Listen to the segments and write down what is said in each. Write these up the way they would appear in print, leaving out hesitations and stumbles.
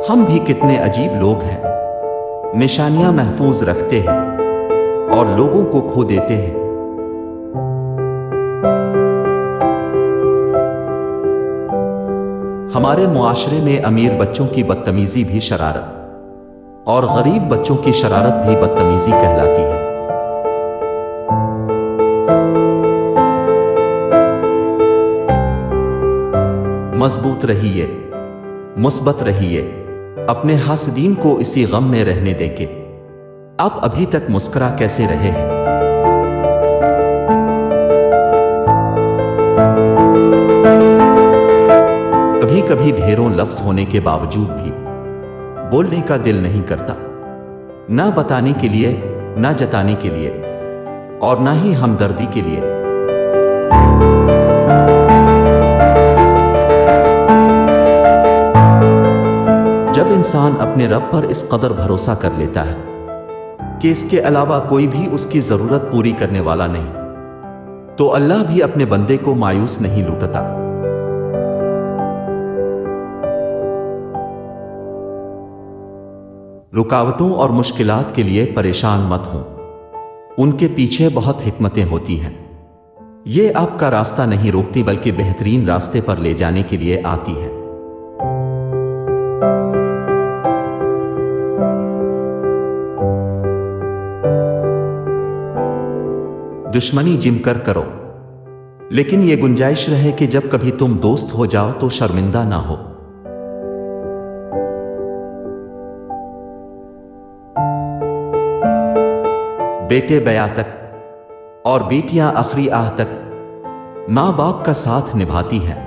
हम भी कितने अजीब लोग हैं, निशानियां महफूज रखते हैं और लोगों को खो देते हैं। हमारे मुआशरे में अमीर बच्चों की बदतमीजी भी शरारत और गरीब बच्चों की शरारत भी बदतमीजी कहलाती है। मजबूत रहिए, मुस्बत रहिए, अपने हासिदीन को इसी गम में रहने देंगे। आप अभी तक मुस्कुरा कैसे रहे हैं? कभी कभी ढेरों लफ्ज होने के बावजूद भी बोलने का दिल नहीं करता, ना बताने के लिए, ना जताने के लिए और ना ही हमदर्दी के लिए। जब इंसान अपने रब पर इस कदर भरोसा कर लेता है कि इसके अलावा कोई भी उसकी जरूरत पूरी करने वाला नहीं, तो अल्लाह भी अपने बंदे को मायूस नहीं लूटता। रुकावटों और मुश्किलात के लिए परेशान मत हो, उनके पीछे बहुत हिकमतें होती हैं। ये आपका रास्ता नहीं रोकती, बल्कि बेहतरीन रास्ते पर ले जाने के लिए आती है। दुश्मनी जिमकर करो, लेकिन यह गुंजाइश रहे कि जब कभी तुम दोस्त हो जाओ तो शर्मिंदा ना हो। बेटे बया तक और बेटियां आखिरी आह तक मां बाप का साथ निभाती हैं।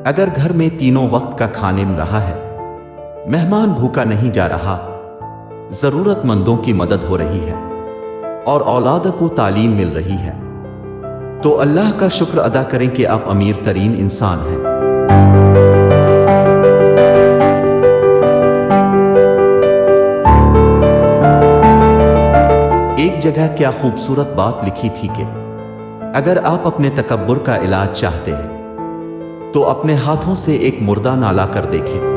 अगर घर में तीनों वक्त का खाने में रहा है, मेहमान भूखा नहीं जा रहा, जरूरतमंदों की मदद हो रही है और औलाद को तालीम मिल रही है, तो अल्लाह का शुक्र अदा करें कि आप अमीर तरीन इंसान हैं। एक जगह क्या खूबसूरत बात लिखी थी कि अगर आप अपने तकब्बुर का इलाज चाहते हैं तो अपने हाथों से एक मुर्दा नाला कर देखें।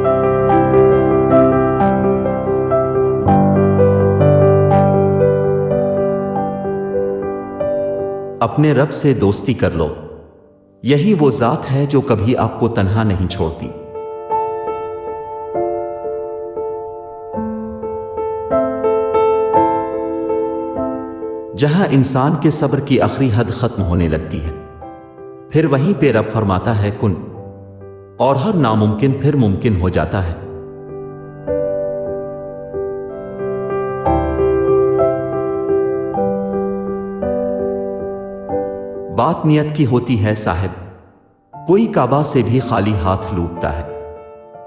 अपने रब से दोस्ती कर लो, यही वो जात है जो कभी आपको तन्हा नहीं छोड़ती। जहां इंसान के सब्र की आखिरी हद खत्म होने लगती है, फिर वहीं पे रब फरमाता है कुन, और हर नामुमकिन फिर मुमकिन हो जाता है। बात नियत की होती है साहिब, कोई काबा से भी खाली हाथ लूटता है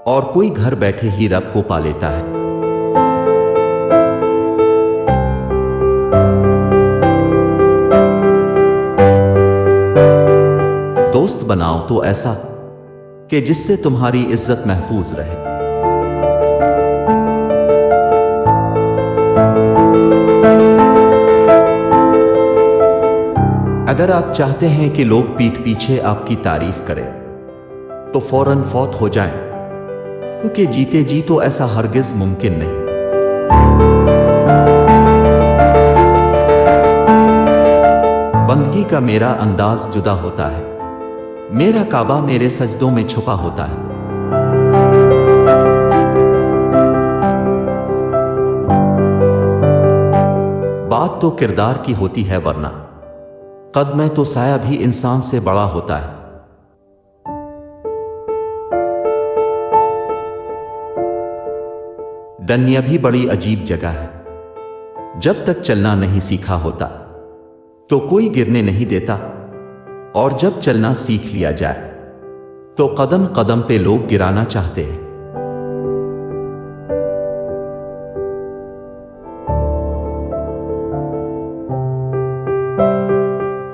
और कोई घर बैठे ही रब को पा लेता है। दोस्त बनाओ तो ऐसा कि जिससे तुम्हारी इज्जत महफूज रहे। अगर आप चाहते हैं कि लोग पीठ पीछे आपकी तारीफ करें तो फौरन फौत हो जाएं, क्योंकि जीते जी तो ऐसा हरगिज मुमकिन नहीं। बंदगी का मेरा अंदाज जुदा होता है, मेरा काबा मेरे सजदों में छुपा होता है। बात तो किरदार की होती है, वरना कद में तो साया भी इंसान से बड़ा होता है। दुनिया भी बड़ी अजीब जगह है। जब तक चलना नहीं सीखा होता तो कोई गिरने नहीं देता, और जब चलना सीख लिया जाए तो कदम कदम पे लोग गिराना चाहते हैं।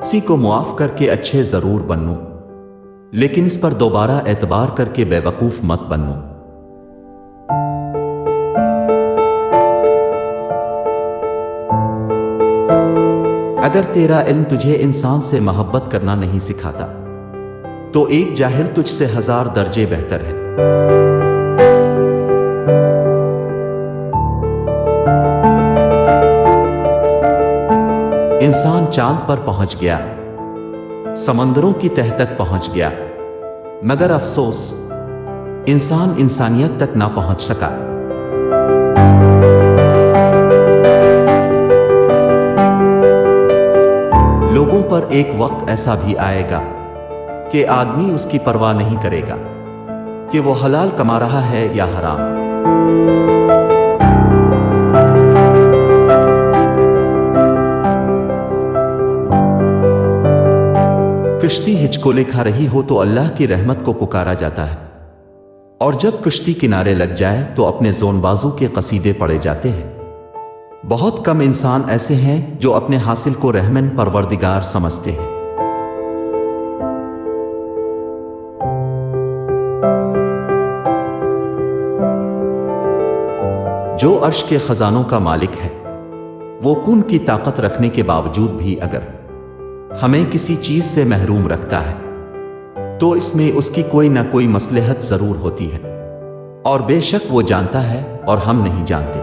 किसी को मुआफ करके अच्छे जरूर बनो, लेकिन इस पर दोबारा एतबार करके बेवकूफ मत बनो। अगर तेरा इल्म तुझे इंसान से मोहब्बत करना नहीं सिखाता तो एक जाहिल तुझसे 1000 दर्जे बेहतर है। इंसान चांद पर पहुंच गया, समंदरों की तह तक पहुंच गया, मगर अफसोस इंसान इंसानियत तक ना पहुंच सका। लोगों पर एक वक्त ऐसा भी आएगा कि आदमी उसकी परवाह नहीं करेगा कि वो हलाल कमा रहा है या हराम। कश्ती हिचकोले खा रही हो तो अल्लाह की रहमत को पुकारा जाता है, और जब कश्ती किनारे लग जाए तो अपने जोनबाजों के कसीदे पढ़े जाते हैं। बहुत कम इंसान ऐसे हैं जो अपने हासिल को रहमन परवरदिगार समझते हैं। जो अर्श के खजानों का मालिक है, वो कुन की ताकत रखने के बावजूद भी अगर हमें किसी चीज से महरूम रखता है तो इसमें उसकी कोई ना कोई मसलहत जरूर होती है, और बेशक वो जानता है और हम नहीं जानते।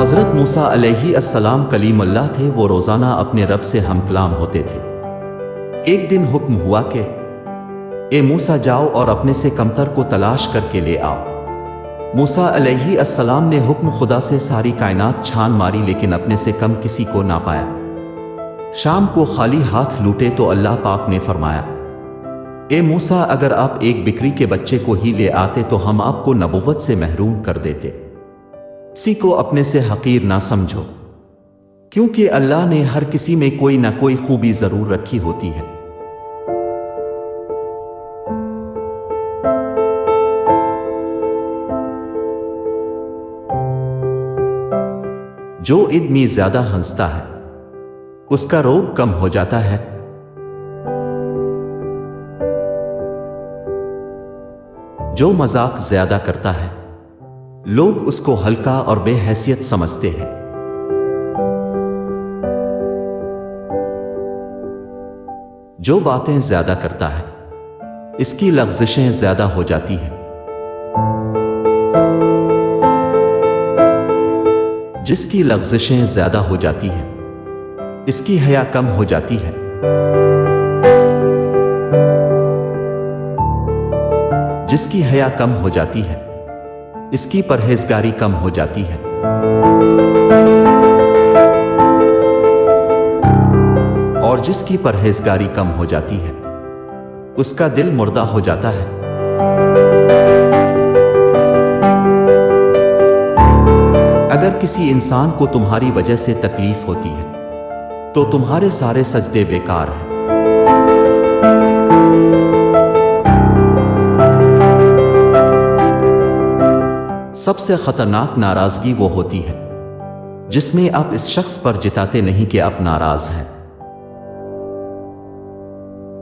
हजरत मूसा अलैहिस्सलाम कलीमुल्लाह थे। वो रोजाना अपने रब से हम कलाम होते थे। एक दिन हुक्म हुआ कि ए मूसा जाओ और अपने से कमतर को तलाश करके ले आओ। मूसा अलैहिस्सलाम ने हुक्म खुदा से सारी कायनात छान मारी, लेकिन अपने से कम किसी को ना पाया। शाम को खाली हाथ लूटे तो अल्लाह पाक ने फरमाया, ए मूसा अगर आप एक बिक्री के बच्चे को ही ले आते तो हम आपको नबुव्वत से महरूम कर देते। किसी को अपने से हकीर ना समझो, क्योंकि अल्लाह ने हर किसी में कोई ना कोई खूबी जरूर रखी होती है। जो ईद में ज्यादा हंसता है उसका रोग कम हो जाता है। जो मजाक ज्यादा करता है लोग उसको हल्का और बेहैसियत समझते हैं। जो बातें ज्यादा करता है इसकी लफ्ज़िशें ज्यादा हो जाती हैं। जिसकी लफ्ज़िशें ज्यादा हो जाती हैं इसकी हया कम हो जाती है। जिसकी हया कम हो जाती है इसकी परहेजगारी कम हो जाती है। और जिसकी परहेजगारी कम हो जाती है उसका दिल मुर्दा हो जाता है। अगर किसी इंसान को तुम्हारी वजह से तकलीफ होती है तो तुम्हारे सारे सजदे बेकार हैं। सबसे खतरनाक नाराजगी वो होती है जिसमें आप इस शख्स पर जिताते नहीं कि आप नाराज हैं।